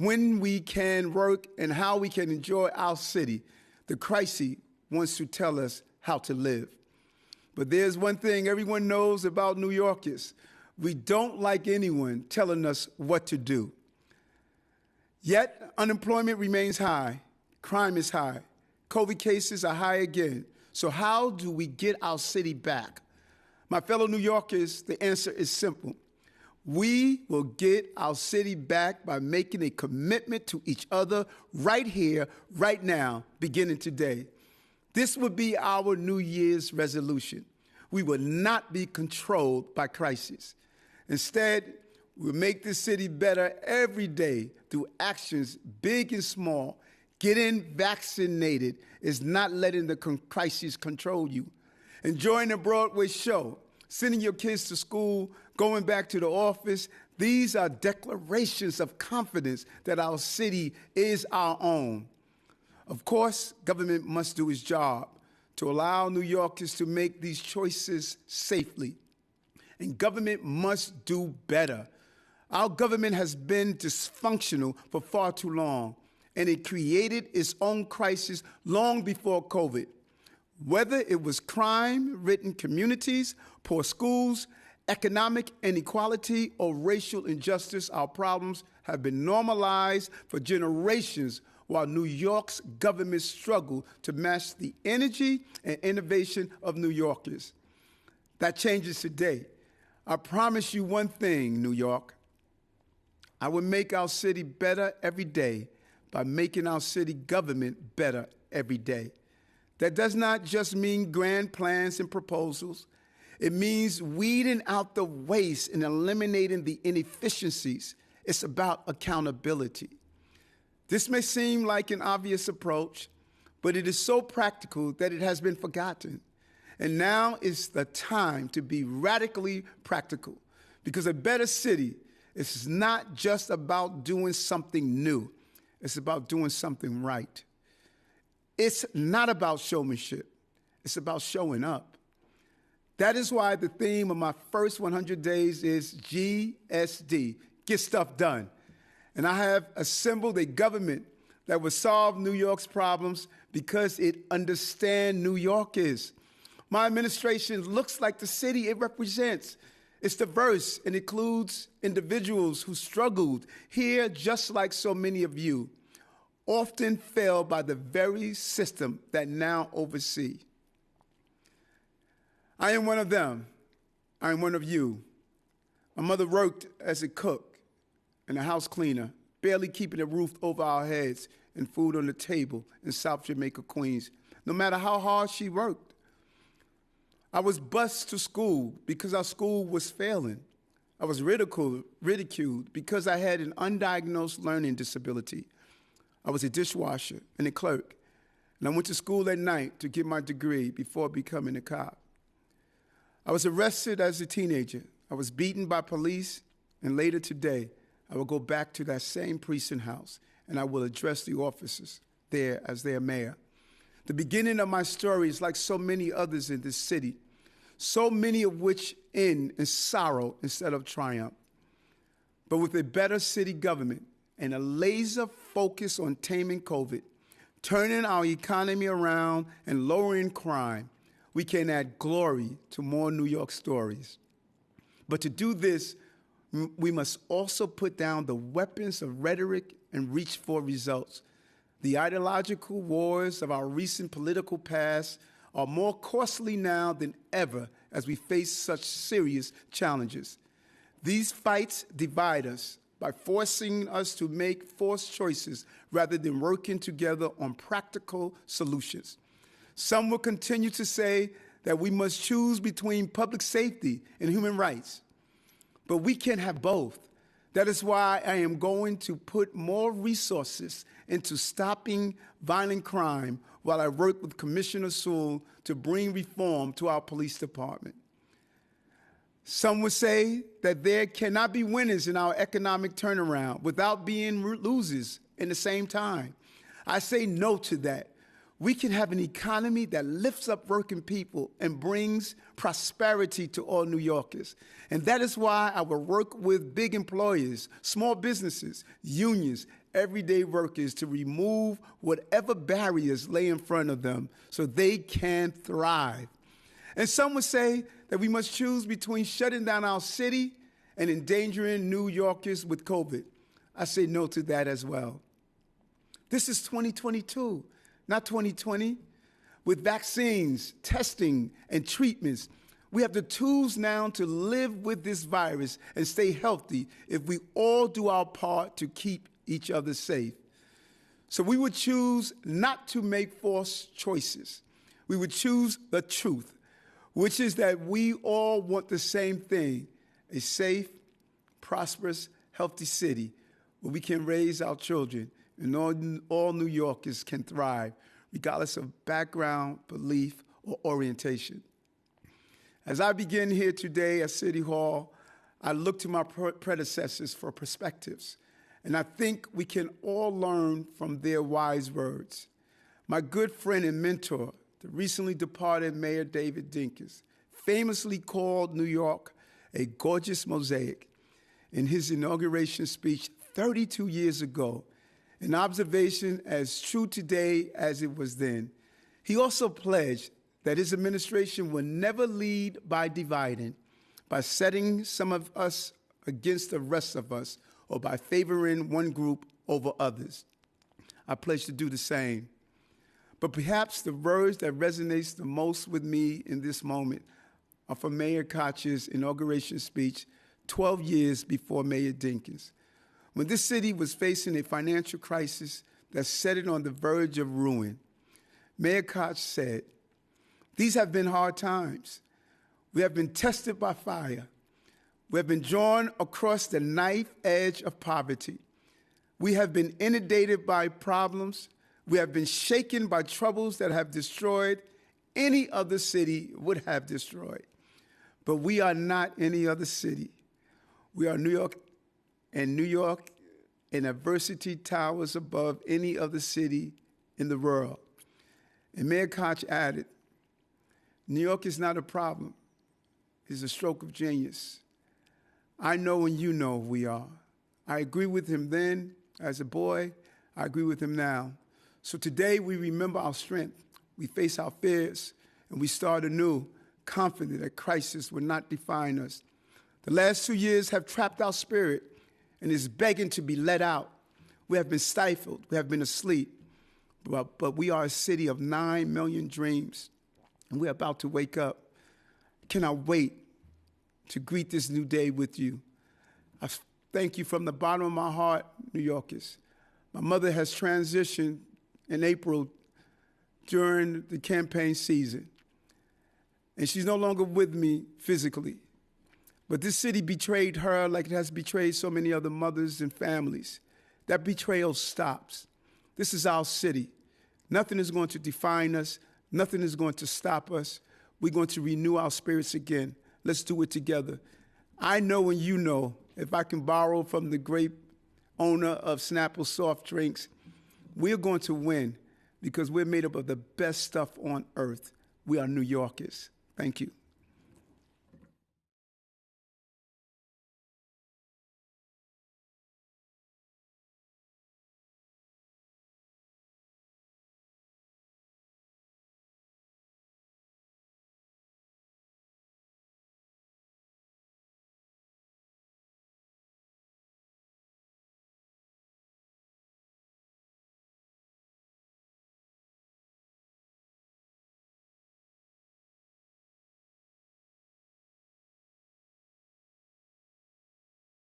when we can work and how we can enjoy our city. The crisis wants to tell us how to live. But there's one thing everyone knows about New Yorkers. We don't like anyone telling us what to do. Yet, unemployment remains high, crime is high, COVID cases are high again. So how do we get our city back? My fellow New Yorkers, the answer is simple. We will get our city back by making a commitment to each other right here, right now, beginning today. This will be our New Year's resolution. We will not be controlled by crisis. Instead, we'll make this city better every day through actions big and small. Getting vaccinated is not letting the crisis control you. Enjoying a Broadway show, sending your kids to school, going back to the office, these are declarations of confidence that our city is our own. Of course, government must do its job to allow New Yorkers to make these choices safely. And government must do better. Our government has been dysfunctional for far too long, and it created its own crisis long before COVID. Whether it was crime-ridden communities, poor schools, economic inequality, or racial injustice, our problems have been normalized for generations while New York's government struggled to match the energy and innovation of New Yorkers. That changes today. I promise you one thing, New York. I will make our city better every day by making our city government better every day. That does not just mean grand plans and proposals. It means weeding out the waste and eliminating the inefficiencies. It's about accountability. This may seem like an obvious approach, but it is so practical that it has been forgotten. And now is the time to be radically practical, because a better city is not just about doing something new. It's about doing something right. It's not about showmanship. It's about showing up. That is why the theme of my first 100 days is GSD, get stuff done. And I have assembled a government that will solve New York's problems because it understands New Yorkers. My administration looks like the city it represents. It's diverse and includes individuals who struggled here just like so many of you, often failed by the very system that now oversee. I am one of them. I am one of you. My mother worked as a cook and a house cleaner, barely keeping a roof over our heads and food on the table in South Jamaica, Queens, no matter how hard she worked. I was bused to school because our school was failing. I was ridiculed because I had an undiagnosed learning disability. I was a dishwasher and a clerk, and I went to school at night to get my degree before becoming a cop. I was arrested as a teenager. I was beaten by police, and later today, I will go back to that same precinct house, and I will address the officers there as their mayor. The beginning of my story is like so many others in this city, so many of which end in sorrow instead of triumph. But with a better city government and a laser focus on taming COVID, turning our economy around and lowering crime, we can add glory to more New York stories. But to do this, we must also put down the weapons of rhetoric and reach for results. The ideological wars of our recent political past are more costly now than ever as we face such serious challenges. These fights divide us by forcing us to make forced choices rather than working together on practical solutions. Some will continue to say that we must choose between public safety and human rights, but we can't have both. That is why I am going to put more resources into stopping violent crime while I work with Commissioner Sewell to bring reform to our police department. Some would say that there cannot be winners in our economic turnaround without being losers in the same time. I say no to that. We can have an economy that lifts up working people and brings prosperity to all New Yorkers. And that is why I will work with big employers, small businesses, unions, everyday workers to remove whatever barriers lay in front of them so they can thrive. And some would say that we must choose between shutting down our city and endangering New Yorkers with COVID. I say no to that as well. This is 2022, not 2020. With vaccines, testing, and treatments, we have the tools now to live with this virus and stay healthy if we all do our part to keep each other safe. So we would choose not to make false choices. We would choose the truth, which is that we all want the same thing, a safe, prosperous, healthy city where we can raise our children and all New Yorkers can thrive, regardless of background, belief, or orientation. As I begin here today at City Hall, I look to my predecessors for perspectives, and I think we can all learn from their wise words. My good friend and mentor, the recently departed Mayor David Dinkins, famously called New York a gorgeous mosaic in his inauguration speech 32 years ago, an observation as true today as it was then. He also pledged that his administration will never lead by dividing, by setting some of us against the rest of us, or by favoring one group over others. I pledge to do the same. But perhaps the words that resonates the most with me in this moment are from Mayor Koch's inauguration speech 12 years before Mayor Dinkins. When this city was facing a financial crisis that set it on the verge of ruin, Mayor Koch said, "These have been hard times. We have been tested by fire. We have been drawn across the knife edge of poverty. We have been inundated by problems. We have been shaken by troubles that have destroyed any other city would have destroyed. But we are not any other city. We are New York, and New York and adversity towers above any other city in the world." And Mayor Koch added, "New York is not a problem. It's a stroke of genius. I know and you know we are." I agree with him then as a boy. I agree with him now. So today we remember our strength. We face our fears, and we start anew, confident that crisis will not define us. The last 2 years have trapped our spirit and is begging to be let out. We have been stifled. We have been asleep. But we are a city of 9 million dreams, and we're about to wake up. I cannot wait to greet this new day with you. I thank you from the bottom of my heart, New Yorkers. My mother has transitioned in April during the campaign season, and she's no longer with me physically. But this city betrayed her like it has betrayed so many other mothers and families. That betrayal stops. This is our city. Nothing is going to define us. Nothing is going to stop us. We're going to renew our spirits again. Let's do it together. I know and you know, if I can borrow from the great owner of Snapple Soft Drinks, we're going to win because we're made up of the best stuff on earth. We are New Yorkers. Thank you.